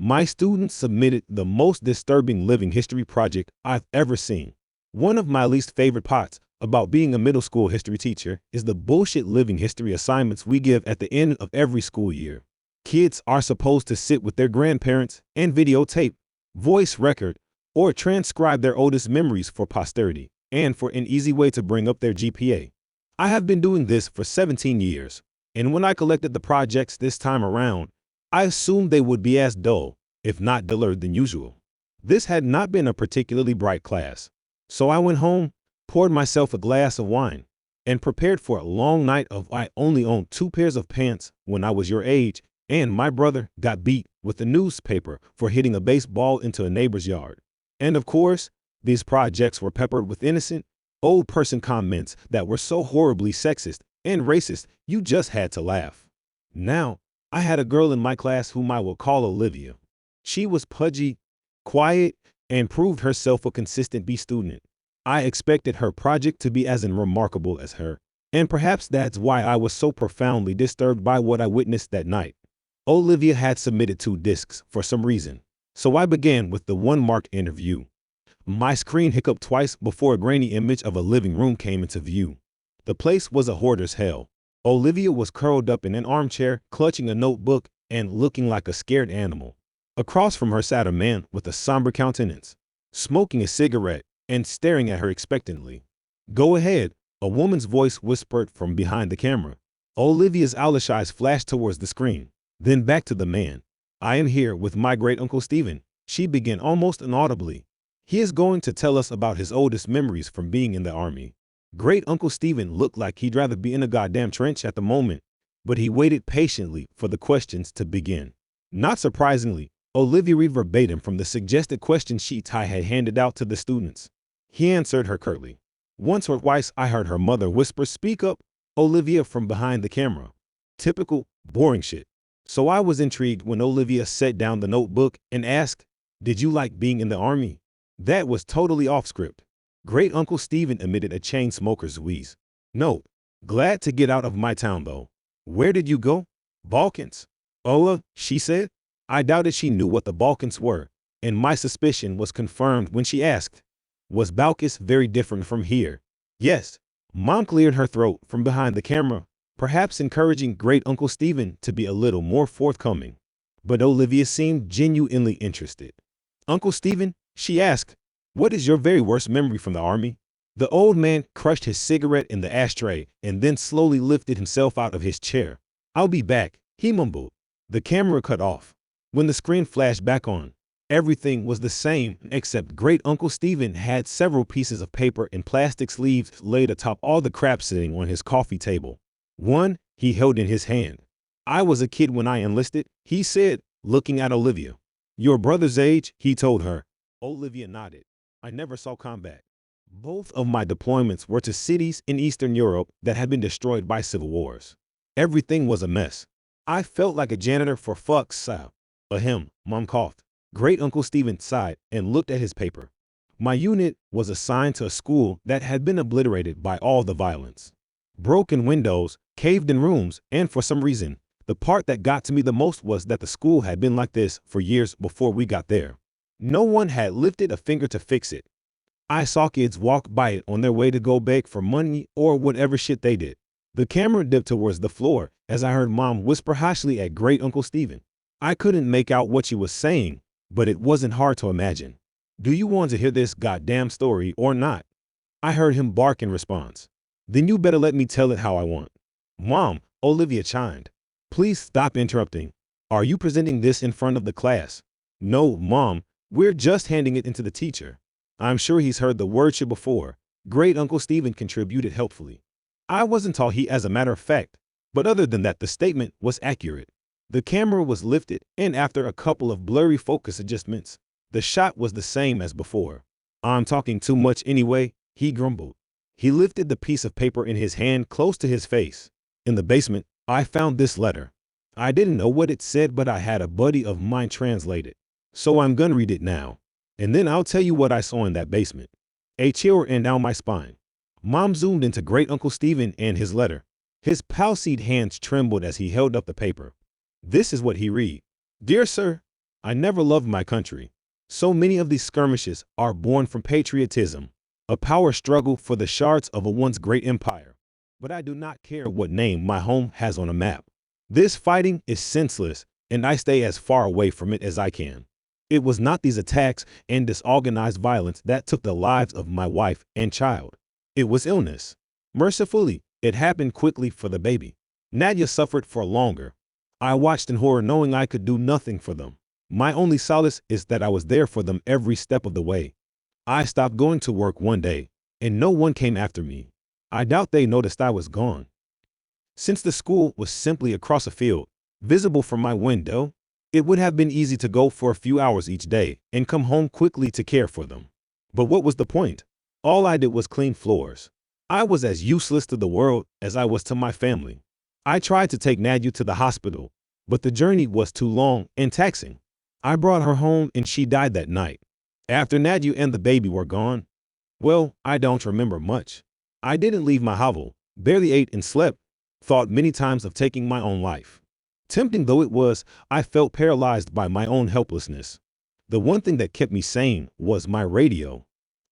My students submitted the most disturbing living history project I've ever seen. One of my least favorite parts about being a middle school history teacher is the bullshit living history assignments we give at the end of every school year. Kids are supposed to sit with their grandparents and videotape, voice record, or transcribe their oldest memories for posterity and for an easy way to bring up their GPA. I have been doing this for 17 years, and when I collected the projects this time around, I assumed they would be as dull, if not duller than usual. This had not been a particularly bright class, so I went home, poured myself a glass of wine, and prepared for a long night of I only owned 2 pairs of pants when I was your age, and my brother got beat with a newspaper for hitting a baseball into a neighbor's yard. And of course, these projects were peppered with innocent, old person comments that were so horribly sexist and racist you just had to laugh. Now, I had a girl in my class whom I will call Olivia. She was pudgy, quiet, and proved herself a consistent B student. I expected her project to be as unremarkable as her, and perhaps that's why I was so profoundly disturbed by what I witnessed that night. Olivia had submitted 2 discs for some reason, so I began with the 1 marked interview. My screen hiccuped twice before a grainy image of a living room came into view. The place was a hoarder's hell. Olivia was curled up in an armchair, clutching a notebook and looking like a scared animal. Across from her sat a man with a somber countenance, smoking a cigarette and staring at her expectantly. "Go ahead," a woman's voice whispered from behind the camera. Olivia's owlish eyes flashed towards the screen, then back to the man. "I am here with my great-uncle Stephen," she began almost inaudibly. "He is going to tell us about his oldest memories from being in the army." Great-uncle Stephen looked like he'd rather be in a goddamn trench at the moment, but he waited patiently for the questions to begin. Not surprisingly, Olivia read verbatim from the suggested question sheets I had handed out to the students. He answered her curtly. Once or twice I heard her mother whisper, "Speak up, Olivia," from behind the camera. Typical, boring shit. So I was intrigued when Olivia set down the notebook and asked, "Did you like being in the army?" That was totally off script. Great-uncle Stephen emitted a chain smoker's wheeze. "No, glad to get out of my town though." "Where did you go?" "Balkans." "Ola," she said. I doubted she knew what the Balkans were, and my suspicion was confirmed when she asked, "Was Balkans very different from here?" "Yes." Mom cleared her throat from behind the camera, perhaps encouraging Great-uncle Stephen to be a little more forthcoming. But Olivia seemed genuinely interested. "Uncle Stephen," she asked, "what is your very worst memory from the army?" The old man crushed his cigarette in the ashtray and then slowly lifted himself out of his chair. "I'll be back," he mumbled. The camera cut off. When the screen flashed back on, everything was the same except Great-uncle Stephen had several pieces of paper in plastic sleeves laid atop all the crap sitting on his coffee table. One he held in his hand. "I was a kid when I enlisted," he said, looking at Olivia. "Your brother's age," he told her. Olivia nodded. "I never saw combat. Both of my deployments were to cities in Eastern Europe that had been destroyed by civil wars. Everything was a mess. I felt like a janitor for fuck's sake." "Ahem," Mom coughed. Great-uncle Stephen sighed and looked at his paper. "My unit was assigned to a school that had been obliterated by all the violence. Broken windows, caved-in rooms, and for some reason, the part that got to me the most was that the school had been like this for years before we got there. No one had lifted a finger to fix it. I saw kids walk by it on their way to go beg for money or whatever shit they did." The camera dipped towards the floor as I heard Mom whisper harshly at Great-uncle Stephen. I couldn't make out what she was saying, but it wasn't hard to imagine. "Do you want to hear this goddamn story or not?" I heard him bark in response. "Then you better let me tell it how I want." "Mom," Olivia chimed. "Please stop interrupting. Are you presenting this in front of the class?" "No, Mom, we're just handing it into the teacher." "I'm sure he's heard the word shit before," Great-uncle Stephen contributed helpfully. I wasn't taught he as a matter of fact, but other than that the statement was accurate. The camera was lifted, and after a couple of blurry focus adjustments, the shot was the same as before. "I'm talking too much anyway," he grumbled. He lifted the piece of paper in his hand close to his face. "In the basement, I found this letter. I didn't know what it said, but I had a buddy of mine translate it. So I'm gonna read it now, and then I'll tell you what I saw in that basement." A chill ran down my spine. Mom zoomed into Great-uncle Stephen and his letter. His palsied hands trembled as he held up the paper. This is what he read. "Dear Sir, I never loved my country. So many of these skirmishes are born from patriotism, a power struggle for the shards of a once great empire. But I do not care what name my home has on a map. This fighting is senseless, and I stay as far away from it as I can. It was not these attacks and disorganized violence that took the lives of my wife and child. It was illness. Mercifully, it happened quickly for the baby. Nadia suffered for longer. I watched in horror knowing I could do nothing for them. My only solace is that I was there for them every step of the way. I stopped going to work one day, and no one came after me. I doubt they noticed I was gone. Since the school was simply across a field, visible from my window, it would have been easy to go for a few hours each day and come home quickly to care for them. But what was the point? All I did was clean floors. I was as useless to the world as I was to my family. I tried to take Nadia to the hospital, but the journey was too long and taxing. I brought her home and she died that night. After Nadia and the baby were gone, well, I don't remember much. I didn't leave my hovel, barely ate and slept, thought many times of taking my own life. Tempting though it was, I felt paralyzed by my own helplessness. The one thing that kept me sane was my radio.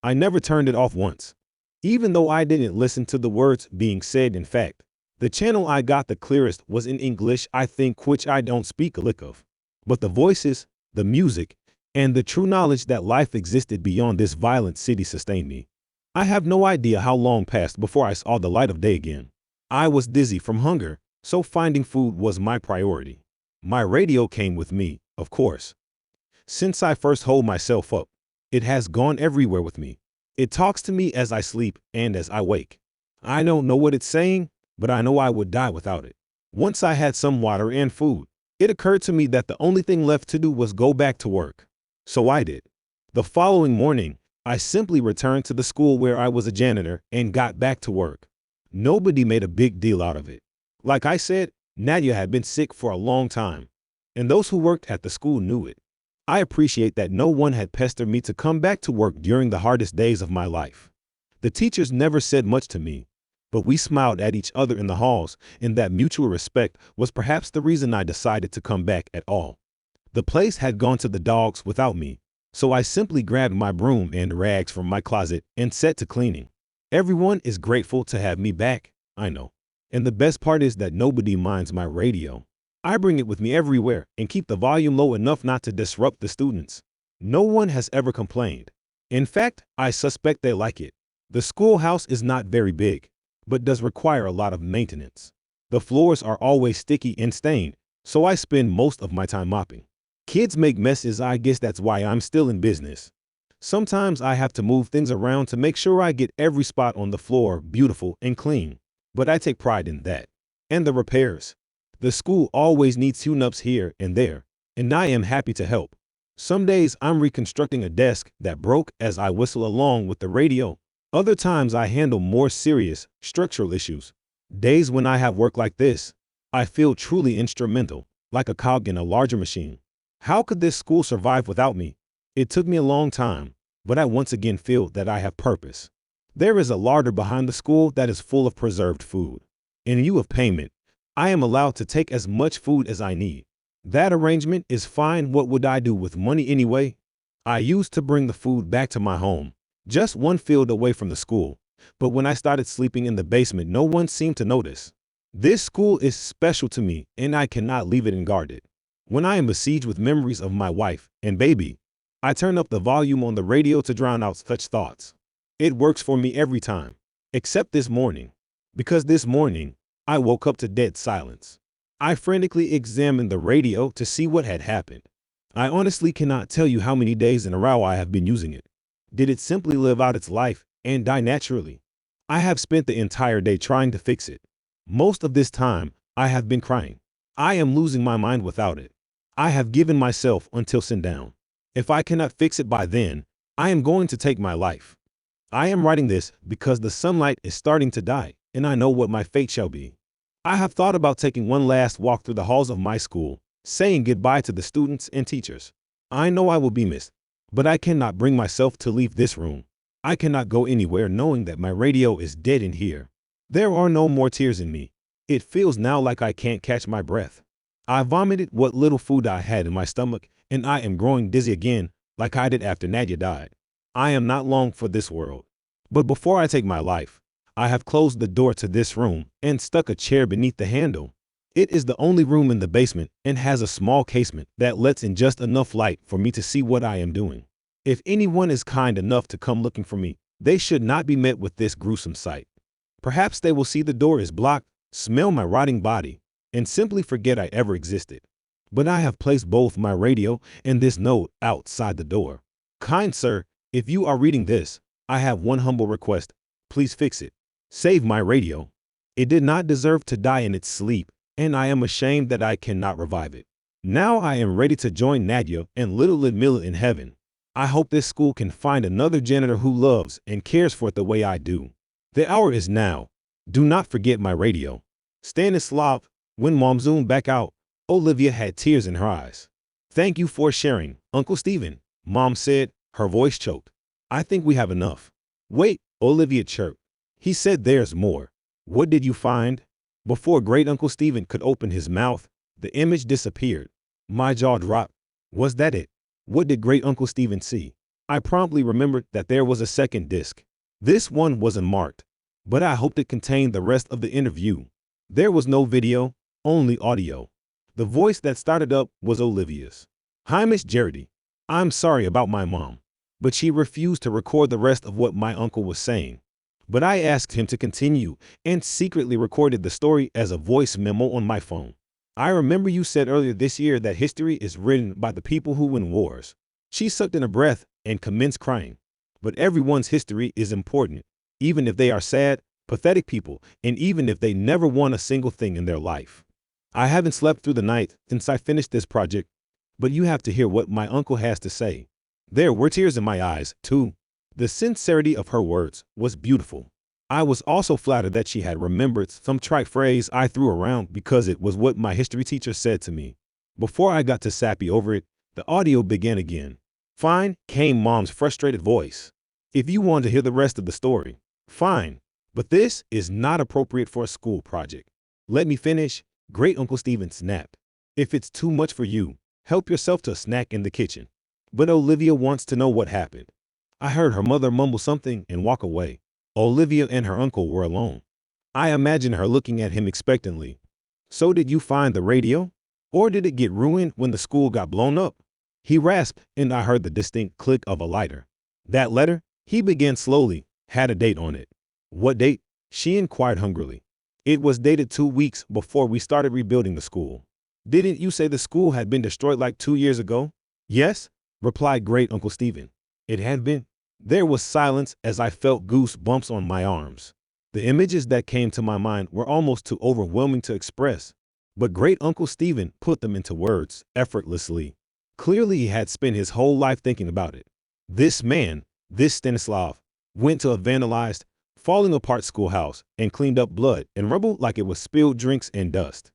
I never turned it off once. Even though I didn't listen to the words being said, in fact, the channel I got the clearest was in English, I think, which I don't speak a lick of. But the voices, the music, and the true knowledge that life existed beyond this violent city sustained me. I have no idea how long passed before I saw the light of day again. I was dizzy from hunger, so finding food was my priority. My radio came with me, of course. Since I first hold myself up, it has gone everywhere with me. It talks to me as I sleep and as I wake. I don't know what it's saying, but I know I would die without it. Once I had some water and food, it occurred to me that the only thing left to do was go back to work. So I did. The following morning, I simply returned to the school where I was a janitor and got back to work. Nobody made a big deal out of it. Like I said, Nadia had been sick for a long time, and those who worked at the school knew it. I appreciate that no one had pestered me to come back to work during the hardest days of my life. The teachers never said much to me, but we smiled at each other in the halls, and that mutual respect was perhaps the reason I decided to come back at all. The place had gone to the dogs without me, so I simply grabbed my broom and rags from my closet and set to cleaning. Everyone is grateful to have me back, I know. And the best part is that nobody minds my radio. I bring it with me everywhere and keep the volume low enough not to disrupt the students. No one has ever complained. In fact, I suspect they like it. The schoolhouse is not very big, but does require a lot of maintenance. The floors are always sticky and stained, so I spend most of my time mopping. Kids make messes, I guess that's why I'm still in business. Sometimes I have to move things around to make sure I get every spot on the floor beautiful and clean, but I take pride in that. And the repairs. The school always needs tune-ups here and there, and I am happy to help. Some days I'm reconstructing a desk that broke as I whistle along with the radio. Other times I handle more serious structural issues. Days when I have work like this, I feel truly instrumental, like a cog in a larger machine. How could this school survive without me? It took me a long time, but I once again feel that I have purpose. There is a larder behind the school that is full of preserved food. In lieu of payment, I am allowed to take as much food as I need. That arrangement is fine. What would I do with money anyway? I used to bring the food back to my home, just one field away from the school, but when I started sleeping in the basement, no one seemed to notice. This school is special to me, and I cannot leave it unguarded. When I am besieged with memories of my wife and baby, I turn up the volume on the radio to drown out such thoughts. It works for me every time, except this morning, because this morning, I woke up to dead silence. I frantically examined the radio to see what had happened. I honestly cannot tell you how many days in a row I have been using it. Did it simply live out its life and die naturally? I have spent the entire day trying to fix it. Most of this time, I have been crying. I am losing my mind without it. I have given myself until sundown. If I cannot fix it by then, I am going to take my life. I am writing this because the sunlight is starting to die, and I know what my fate shall be. I have thought about taking one last walk through the halls of my school, saying goodbye to the students and teachers. I know I will be missed, but I cannot bring myself to leave this room. I cannot go anywhere knowing that my radio is dead in here. There are no more tears in me. It feels now like I can't catch my breath. I vomited what little food I had in my stomach and I am growing dizzy again like I did after Nadia died. I am not long for this world. But before I take my life, I have closed the door to this room and stuck a chair beneath the handle. It is the only room in the basement and has a small casement that lets in just enough light for me to see what I am doing. If anyone is kind enough to come looking for me, they should not be met with this gruesome sight. Perhaps they will see the door is blocked, smell my rotting body, and simply forget I ever existed. But I have placed both my radio and this note outside the door. Kind sir, if you are reading this, I have one humble request. Please fix it. Save my radio. It did not deserve to die in its sleep, and I am ashamed that I cannot revive it. Now I am ready to join Nadia and little Ludmilla in heaven. I hope this school can find another janitor who loves and cares for it the way I do. The hour is now. Do not forget my radio. Stanislav, when Mom zoomed back out, Olivia had tears in her eyes. Thank you for sharing, Uncle Stephen, Mom said, her voice choked. I think we have enough. Wait, Olivia chirped. He said there's more. What did you find? Before Great Uncle Stephen could open his mouth, the image disappeared. My jaw dropped. Was that it? What did Great Uncle Stephen see? I promptly remembered that there was a second disc. This one wasn't marked, but I hoped it contained the rest of the interview. There was no video, only audio. The voice that started up was Olivia's. Hi, Miss Jarity. I'm sorry about my mom, but she refused to record the rest of what my uncle was saying. But I asked him to continue and secretly recorded the story as a voice memo on my phone. I remember you said earlier this year that history is written by the people who win wars. She sucked in a breath and commenced crying. But everyone's history is important, even if they are sad, pathetic people, and even if they never won a single thing in their life. I haven't slept through the night since I finished this project, but you have to hear what my uncle has to say. There were tears in my eyes, too. The sincerity of her words was beautiful. I was also flattered that she had remembered some trite phrase I threw around because it was what my history teacher said to me. Before I got too sappy over it, the audio began again. Fine, came Mom's frustrated voice. If you want to hear the rest of the story, fine, but this is not appropriate for a school project. Let me finish. Great Uncle Stephen snapped. If it's too much for you, help yourself to a snack in the kitchen. But Olivia wants to know what happened. I heard her mother mumble something and walk away. Olivia and her uncle were alone. I imagined her looking at him expectantly. So did you find the radio? Or did it get ruined when the school got blown up? He rasped, and I heard the distinct click of a lighter. That letter, he began slowly, had a date on it. What date? She inquired hungrily. It was dated 2 weeks before we started rebuilding the school. Didn't you say the school had been destroyed like 2 years ago? Yes, replied Great Uncle Stephen. It had been. There was silence as I felt goose bumps on my arms. The images that came to my mind were almost too overwhelming to express, but Great Uncle Stephen put them into words effortlessly. Clearly, he had spent his whole life thinking about it. This man, this Stanislav, went to a vandalized, falling apart schoolhouse and cleaned up blood and rubble like it was spilled drinks and dust.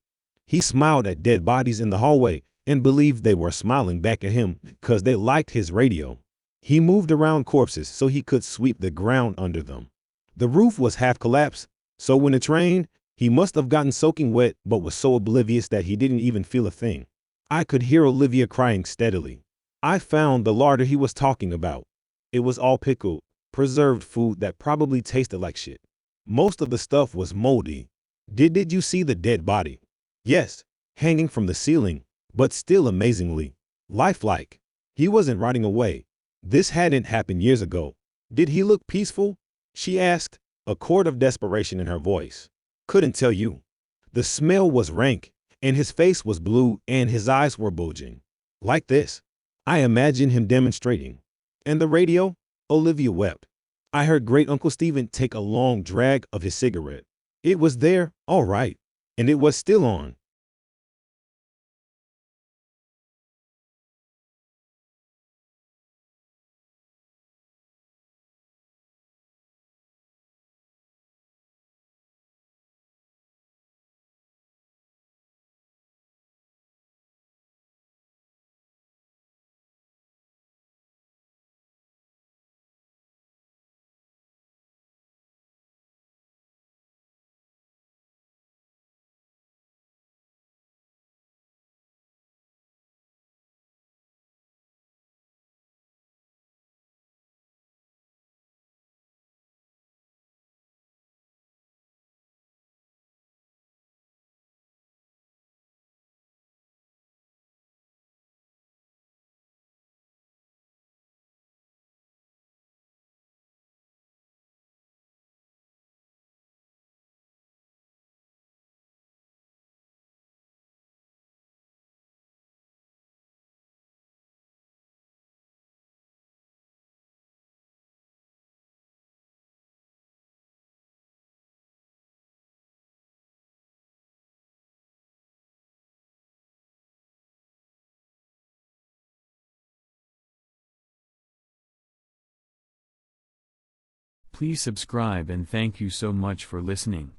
He smiled at dead bodies in the hallway and believed they were smiling back at him because they liked his radio. He moved around corpses so he could sweep the ground under them. The roof was half collapsed, so when it rained, he must have gotten soaking wet but was so oblivious that he didn't even feel a thing. I could hear Olivia crying steadily. I found the larder he was talking about. It was all pickled, preserved food that probably tasted like shit. Most of the stuff was moldy. Did you see the dead body? Yes, hanging from the ceiling, but still amazingly lifelike. He wasn't rotting away. This hadn't happened years ago. Did he look peaceful? She asked, a chord of desperation in her voice. Couldn't tell you. The smell was rank, and his face was blue and his eyes were bulging. Like this. I imagined him demonstrating. And the radio? Olivia wept. I heard Great Uncle Stephen take a long drag of his cigarette. It was there, all right, and it was still on. Please subscribe and thank you so much for listening.